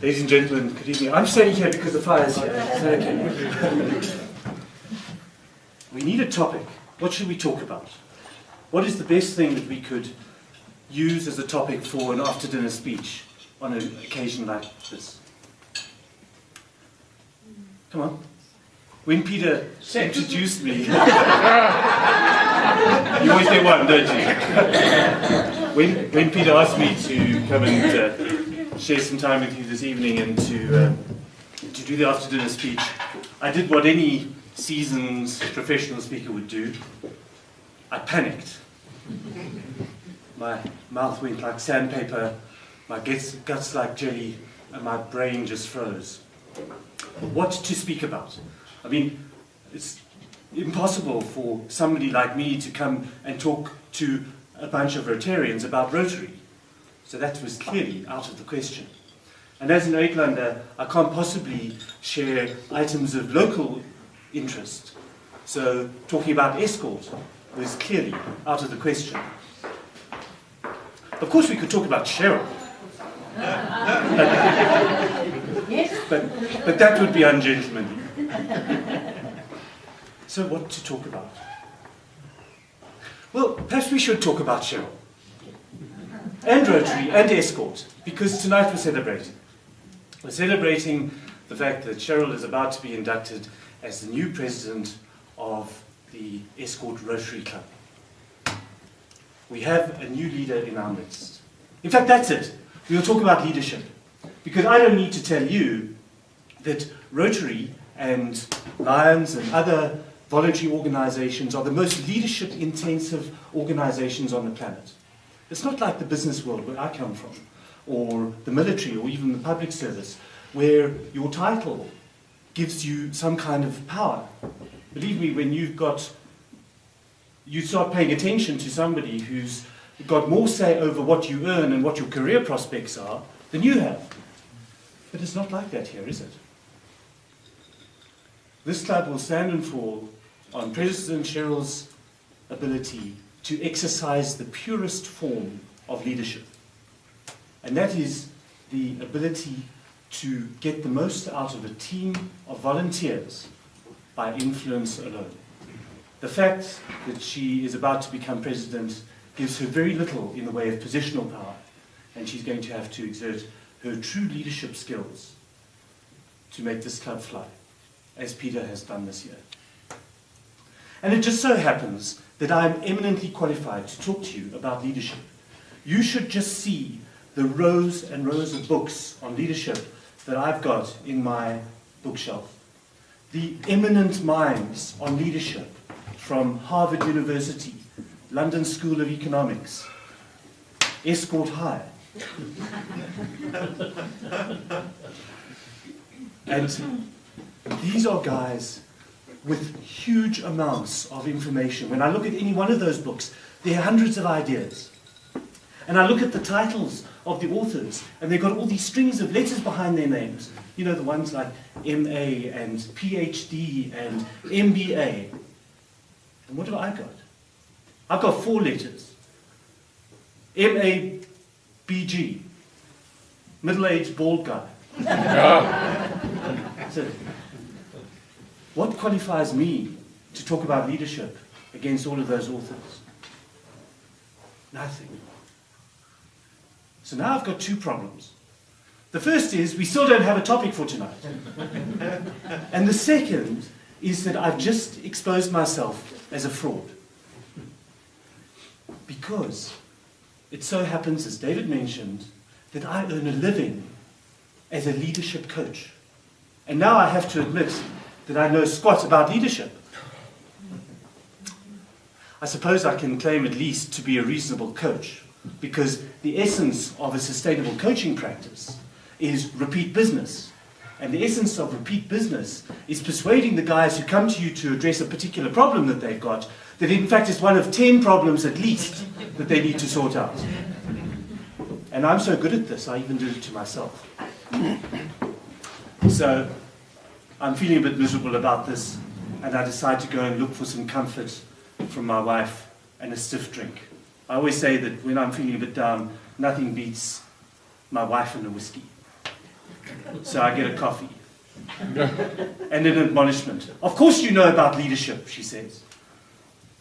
Ladies and gentlemen, good evening. I'm standing here because the fire is here. Is that okay? We need a topic. What should we talk about? What is the best thing that we could use as a topic for an after-dinner speech on an occasion like this? Come on. When Peter introduced me, you always get one, don't you? When Peter asked me to come and share some time with you this evening and to do the after-dinner speech, I did what any seasoned professional speaker would do. I panicked. My mouth went like sandpaper, my guts like jelly, and my brain just froze. What to speak about? I mean, it's impossible for somebody like me to come and talk to a bunch of Rotarians about Rotary. So that was clearly out of the question. And as an Uitlander, I can't possibly share items of local interest. So talking about Escort was clearly out of the question. Of course we could talk about Cheryl. But that would be ungentlemanly. So what to talk about? Well, perhaps we should talk about Cheryl. And Rotary and Escort, because tonight we're celebrating. We're celebrating the fact that Cheryl is about to be inducted as the new president of the Escort Rotary Club. We have a new leader in our midst. In fact, that's it. We will talk about leadership. Because I don't need to tell you that Rotary and Lions and other voluntary organizations are the most leadership-intensive organizations on the planet. It's not like the business world where I come from, or the military, or even the public service, where your title gives you some kind of power. Believe me, when you start paying attention to somebody who's got more say over what you earn and what your career prospects are than you have. But it's not like that here, is it? This club will stand and fall on President Cheryl's ability to exercise the purest form of leadership. And that is the ability to get the most out of a team of volunteers by influence alone. The fact that she is about to become president gives her very little in the way of positional power, and she's going to have to exert her true leadership skills to make this club fly, as Peter has done this year. And it just so happens that I am eminently qualified to talk to you about leadership. You should just see the rows and rows of books on leadership that I've got in my bookshelf. The eminent minds on leadership from Harvard University, London School of Economics, Escort High. And these are guys with huge amounts of information. When I look at any one of those books, there are hundreds of ideas. And I look at the titles of the authors, and they've got all these strings of letters behind their names. You know, the ones like MA and PhD and MBA. And what have I got? I've got 4 letters. MABG. Middle-aged bald guy. So, what qualifies me to talk about leadership against all of those authors? Nothing. So now I've got 2 problems. The first is we still don't have a topic for tonight. And the second is that I've just exposed myself as a fraud. Because it so happens, as David mentioned, that I earn a living as a leadership coach. And now I have to admit that I know squat about leadership. I suppose I can claim at least to be a reasonable coach, because the essence of a sustainable coaching practice is repeat business. And the essence of repeat business is persuading the guys who come to you to address a particular problem that they've got, that in fact it's one of 10 problems at least that they need to sort out. And I'm so good at this, I even did it to myself. So I'm feeling a bit miserable about this, and I decide to go and look for some comfort from my wife and a stiff drink. I always say that when I'm feeling a bit down, nothing beats my wife and a whiskey. So I get a coffee. And an admonishment. Of course you know about leadership, she says.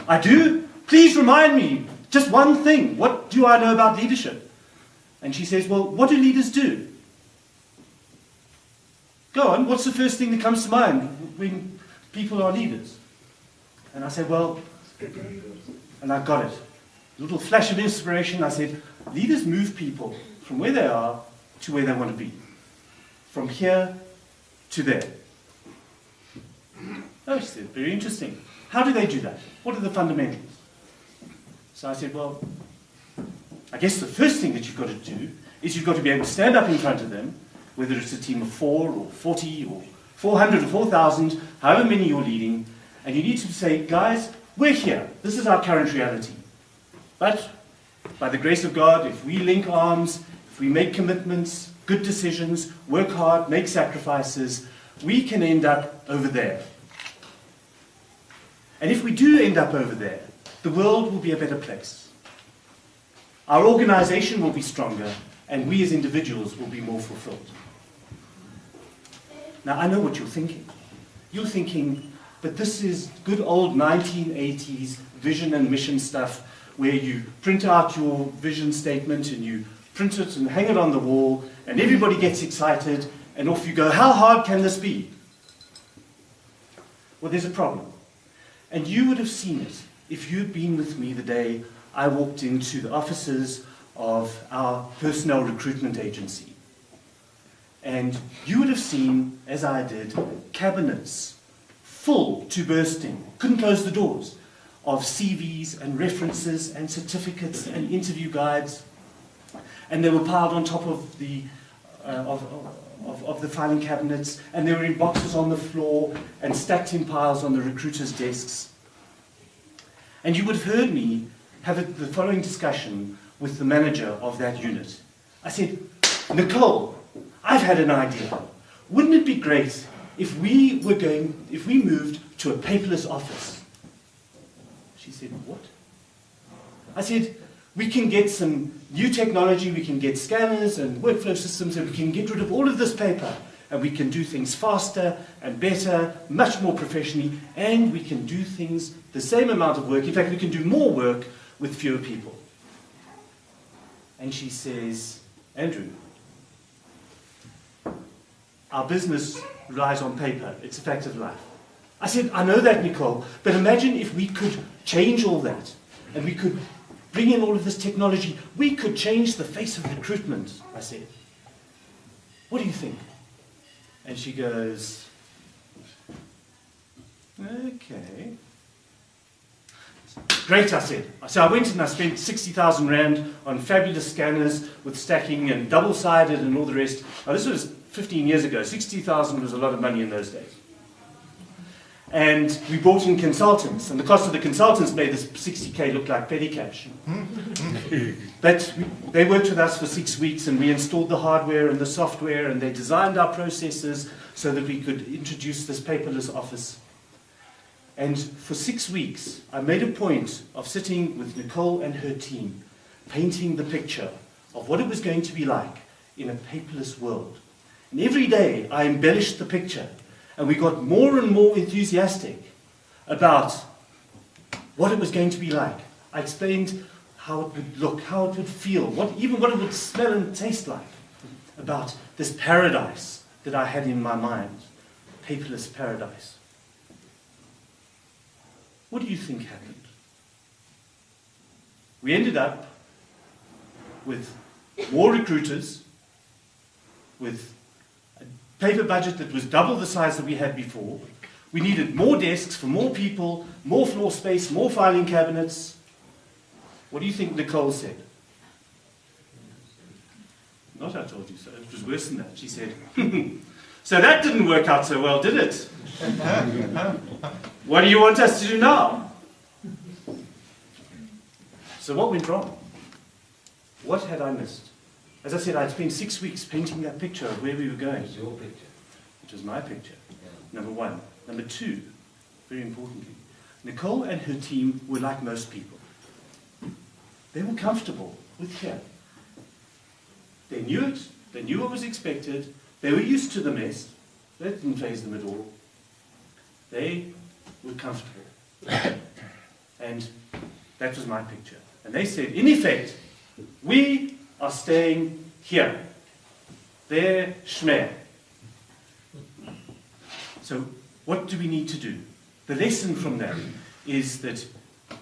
I do? Please remind me. Just one thing. What do I know about leadership? And she says, well, what do leaders do? Go on, what's the first thing that comes to mind when people are leaders? And I said, well, and I got it. A little flash of inspiration. I said, leaders move people from where they are to where they want to be. From here to there. Oh, she said, very interesting. How do they do that? What are the fundamentals? So I said, well, I guess the first thing that you've got to do is you've got to be able to stand up in front of them, whether it's a team of 4 or 40 or 400 or 4,000, however many you're leading, and you need to say, guys, we're here. This is our current reality. But by the grace of God, if we link arms, if we make commitments, good decisions, work hard, make sacrifices, we can end up over there. And if we do end up over there, the world will be a better place. Our organization will be stronger, and we as individuals will be more fulfilled. Now, I know what you're thinking. You're thinking, but this is good old 1980s vision and mission stuff where you print out your vision statement and you print it and hang it on the wall and everybody gets excited and off you go. How hard can this be? Well, there's a problem. And you would have seen it if you'd been with me the day I walked into the offices of our personnel recruitment agency. And you would have seen, as I did, cabinets full to bursting, couldn't close the doors, of CVs and references and certificates and interview guides. And they were piled on top of the filing cabinets, and they were in boxes on the floor and stacked in piles on the recruiters' desks. And you would have heard me have the following discussion with the manager of that unit. I said, Nicole, I've had an idea. Wouldn't it be great if we moved to a paperless office? She said, what? I said, we can get some new technology, we can get scanners and workflow systems, and we can get rid of all of this paper, and we can do things faster and better, much more professionally, and we can do things the same amount of work. In fact, we can do more work with fewer people. And she says, Andrew, our business relies on paper. It's a fact of life. I said, I know that, Nicole, but imagine if we could change all that, and we could bring in all of this technology. We could change the face of recruitment, I said. What do you think? And she goes, okay. Great, I said. So I went and I spent 60,000 Rand on fabulous scanners with stacking and double-sided and all the rest. Now, this was 15 years ago. 60,000 was a lot of money in those days. And we brought in consultants, and the cost of the consultants made this 60K look like petty cash. But they worked with us for 6 weeks, and we installed the hardware and the software, and they designed our processes so that we could introduce this paperless office. And for 6 weeks, I made a point of sitting with Nicole and her team, painting the picture of what it was going to be like in a paperless world. And every day, I embellished the picture. And we got more and more enthusiastic about what it was going to be like. I explained how it would look, how it would feel, even what it would smell and taste like, about this paradise that I had in my mind, paperless paradise. What do you think happened? We ended up with more recruiters, with paper budget that was double the size that we had before. We needed more desks for more people, more floor space, more filing cabinets. What do you think Nicole said? Not I told you so. It was worse than that. She said, so that didn't work out so well, did it? What do you want us to do now? So what went wrong? What had I missed? As I said, I'd spent 6 weeks painting that picture of where we were going. It was your picture. It was my picture, Yeah. number one. Number two, very importantly, Nicole and her team were like most people. They were comfortable with here. They knew it, they knew what was expected, They were used to the mess. That didn't faze them at all. They were comfortable. And that was my picture. And they said, in effect, we are staying here. They're Schmer. So what do we need to do? The lesson from that is that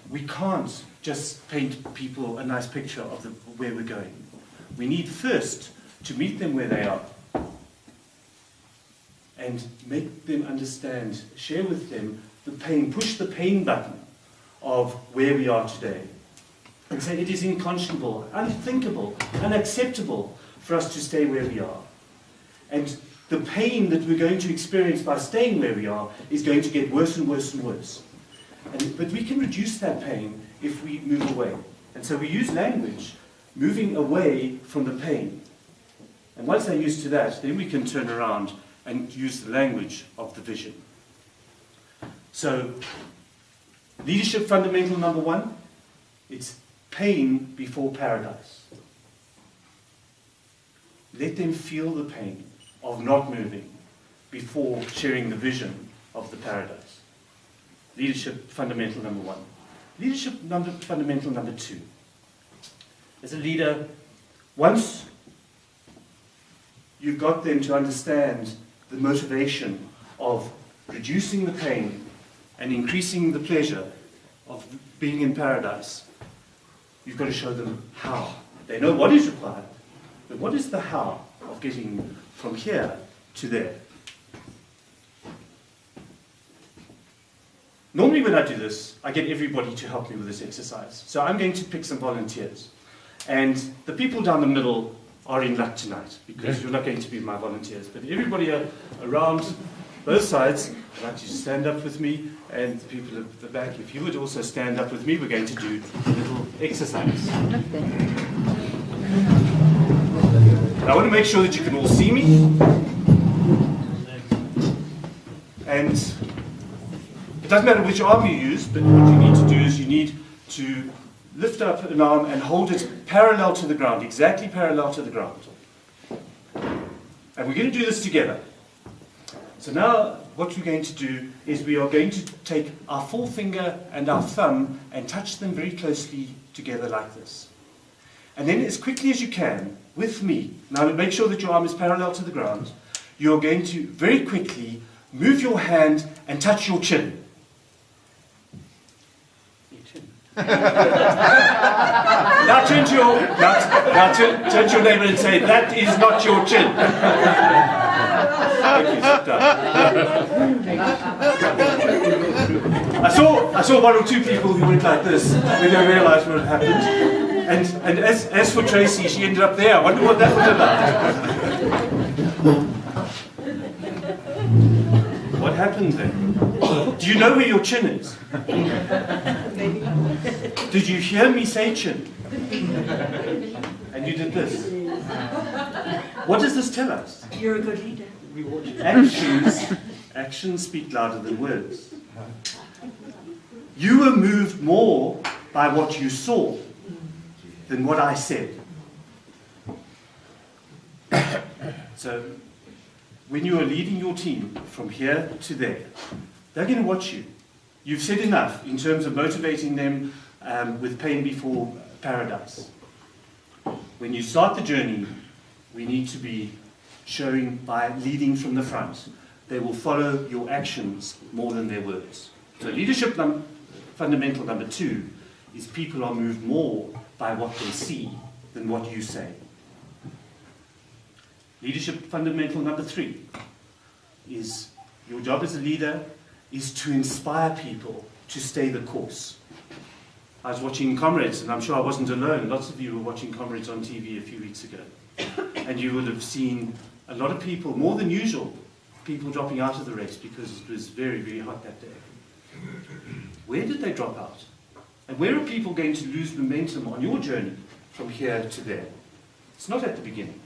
we can't just paint people a nice picture of where we're going. We need first to meet them where they are and make them understand, share with them the pain, push the pain button of where we are today. And say it is unconscionable, unthinkable, unacceptable for us to stay where we are. And the pain that we're going to experience by staying where we are is going to get worse and worse and worse. But we can reduce that pain if we move away. And so we use language, moving away from the pain. And once they're used to that, then we can turn around and use the language of the vision. So, leadership fundamental number 1, it's pain before paradise. Let them feel the pain of not moving before sharing the vision of the paradise. Leadership fundamental number 1. Leadership fundamental number 2. As a leader, once you've got them to understand the motivation of reducing the pain and increasing the pleasure of being in paradise, you've got to show them how. They know what is required, but what is the how of getting from here to there? Normally when I do this, I get everybody to help me with this exercise. So I'm going to pick some volunteers. And the people down the middle are in luck tonight, because you're not going to be my volunteers. But everybody around both sides, I'd like you to stand up with me, and the people at the back, if you would also stand up with me, we're going to do a little exercise. I want to make sure that you can all see me. And it doesn't matter which arm you use, but what you need to do is you need to lift up an arm and hold it parallel to the ground, exactly parallel to the ground. And we're going to do this together. So now what we're going to do is we are going to take our forefinger and our thumb and touch them very closely together like this. And then as quickly as you can, with me, now make sure that your arm is parallel to the ground, you're going to very quickly move your hand and touch your chin. Now turn to your neighbour and say, that is not your chin. I saw one or two people who went like this when they realised what had happened. And as for Tracy, she ended up there. I wonder what that was about. What happened then? Do you know where your chin is? Did you hear me say chin? And you did this. What does this tell us? You're a good leader. Actions speak louder than words. You were moved more by what you saw than what I said. So, when you are leading your team from here to there, they're going to watch you. You've said enough in terms of motivating them with pain before paradise. When you start the journey, we need to be showing by leading from the front. They will follow your actions more than their words. So leadership fundamental number 2 is people are moved more by what they see than what you say. Leadership fundamental number 3 is your job as a leader is to inspire people to stay the course. I was watching Comrades, and I'm sure I wasn't alone. Lots of you were watching Comrades on TV a few weeks ago. And you would have seen a lot of people, more than usual, people dropping out of the race because it was very, very hot that day. Where did they drop out? And where are people going to lose momentum on your journey from here to there? It's not at the beginning.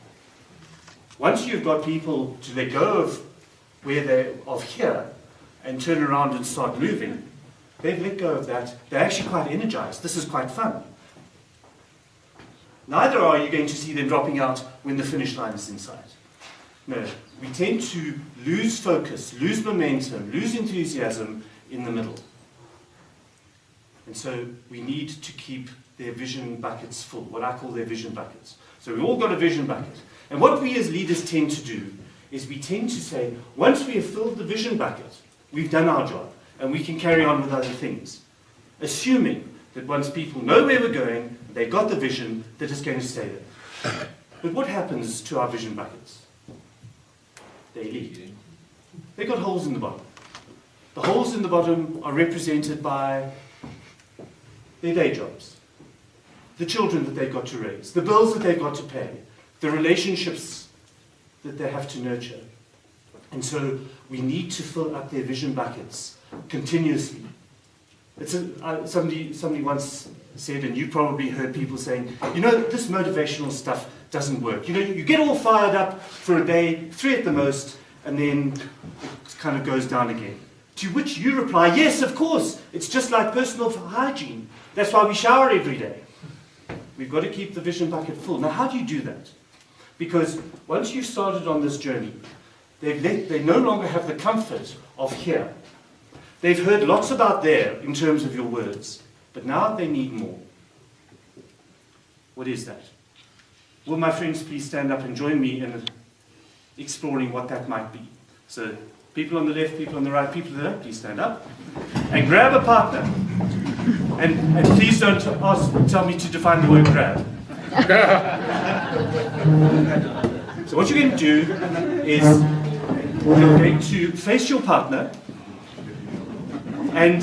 Once you've got people to let go of where they're of here and turn around and start moving, they've let go of that. They're actually quite energized. This is quite fun. Neither are you going to see them dropping out when the finish line is in sight. No, we tend to lose focus, lose momentum, lose enthusiasm in the middle. And so we need to keep their vision buckets full, what I call their vision buckets. So we've all got a vision bucket. And what we as leaders tend to do is we tend to say, once we have filled the vision bucket, we've done our job, and we can carry on with other things. Assuming that once people know where we're going, they've got the vision, that it's going to stay there. But what happens to our vision buckets? They leak. They've got holes in the bottom. The holes in the bottom are represented by their day jobs, the children that they've got to raise, the bills that they've got to pay, the relationships that they have to nurture. And so we need to fill up their vision buckets continuously. Somebody once said, and you probably heard people saying, you know, this motivational stuff doesn't work. You know, you get all fired up for a day, 3 at the most, and then it kind of goes down again. To which you reply, yes, of course, it's just like personal hygiene. That's why we shower every day. We've got to keep the vision bucket full. Now, how do you do that? Because once you've started on this journey, they no longer have the comfort of here. They've heard lots about there in terms of your words, but now they need more. What is that? Will my friends please stand up and join me in exploring what that might be? So, people on the left, people on the right, people on the left, please stand up. And grab a partner. And please don't tell me to define the word grab. So what you're going to do is you're going to face your partner and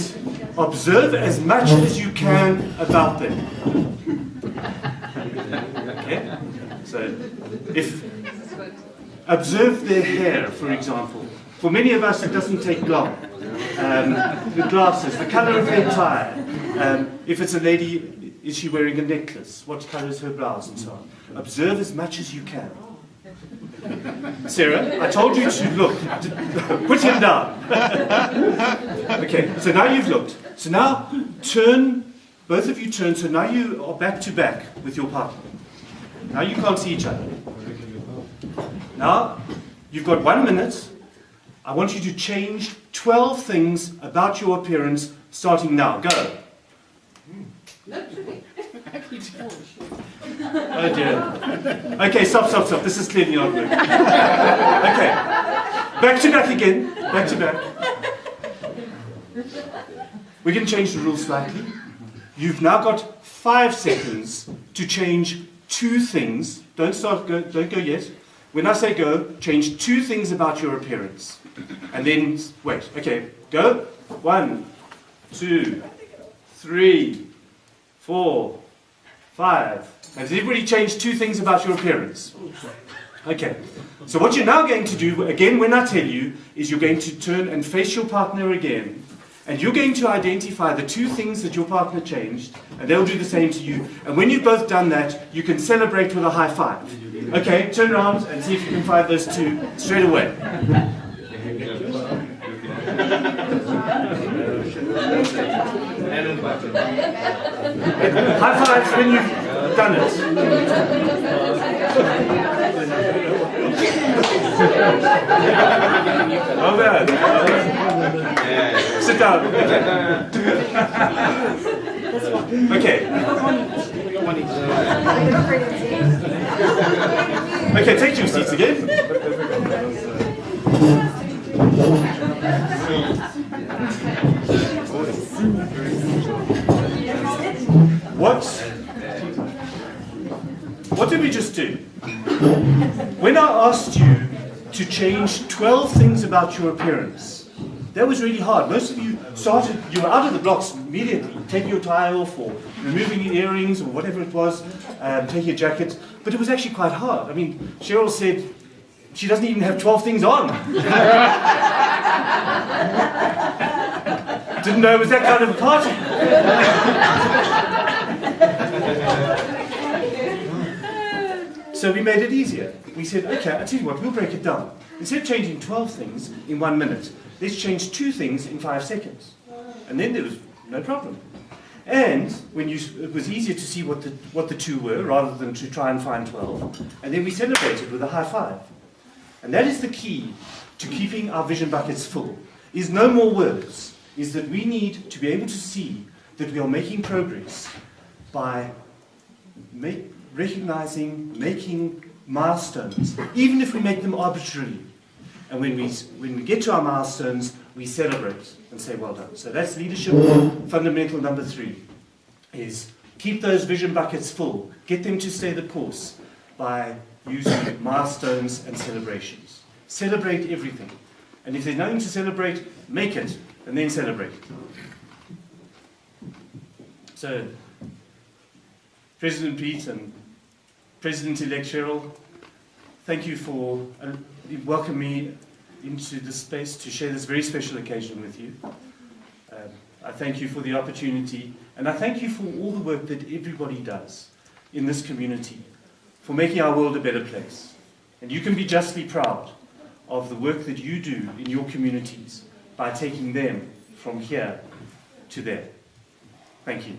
observe as much as you can about them. Okay? So if observe their hair, for example. For many of us, it doesn't take long. The glasses, the color of their tie. If it's a lady, is she wearing a necklace? What color is her blouse, and so on. Observe as much as you can. Sarah, I told you to look. Put him down. Okay, so now you've looked. So now turn, both of you turn, so now you are back to back with your partner. Now you can't see each other. Now, you've got 1 minute. I want you to change 12 things about your appearance, starting now. Go. Oh dear. Okay, stop. This is clearly not good. Okay. Back to back again. Back to back. We're going to change the rules slightly. You've now got 5 seconds to change 2 things. Don't go yet. When I say go, change 2 things about your appearance. And then, wait, okay, go. 1, 2, 3, 4, 5. Has everybody changed 2 things about your appearance? Okay, so what you're now going to do, again when I tell you, is you're going to turn and face your partner again. And you're going to identify the 2 things that your partner changed, and they'll do the same to you. And when you've both done that, you can celebrate with a high five. Okay, turn around and see if you can find those 2 straight away. High fives when you've done it. Oh man. Sit down. Okay. Okay, take your seats again. What did we just do? When I asked you to change 12 things about your appearance, that was really hard. Most of you you were out of the blocks immediately, taking your tie off or removing your earrings or whatever it was, taking your jacket, but it was actually quite hard. I mean, Cheryl said she doesn't even have 12 things on. Didn't know it was that kind of a party. So we made it easier. We said, okay, I'll tell you what, we'll break it down. Instead of changing 12 things in 1 minute, let's change 2 things in 5 seconds. And then there was no problem. And it was easier to see what the 2 were, rather than to try and find 12. And then we celebrated with a high five. And that is the key to keeping our vision buckets full, is no more words, is that we need to be able to see that we are making progress by recognizing, making milestones, even if we make them arbitrarily. And when we get to our milestones, we celebrate and say, well done. So that's leadership fundamental number 3, is keep those vision buckets full. Get them to stay the course by using milestones and celebrations. Celebrate everything. And if there's nothing to celebrate, make it, and then celebrate it. So, President Pete and President-elect Cheryl, thank you for welcoming me into this space to share this very special occasion with you. I thank you for the opportunity, and I thank you for all the work that everybody does in this community for making our world a better place. And you can be justly proud of the work that you do in your communities by taking them from here to there. Thank you.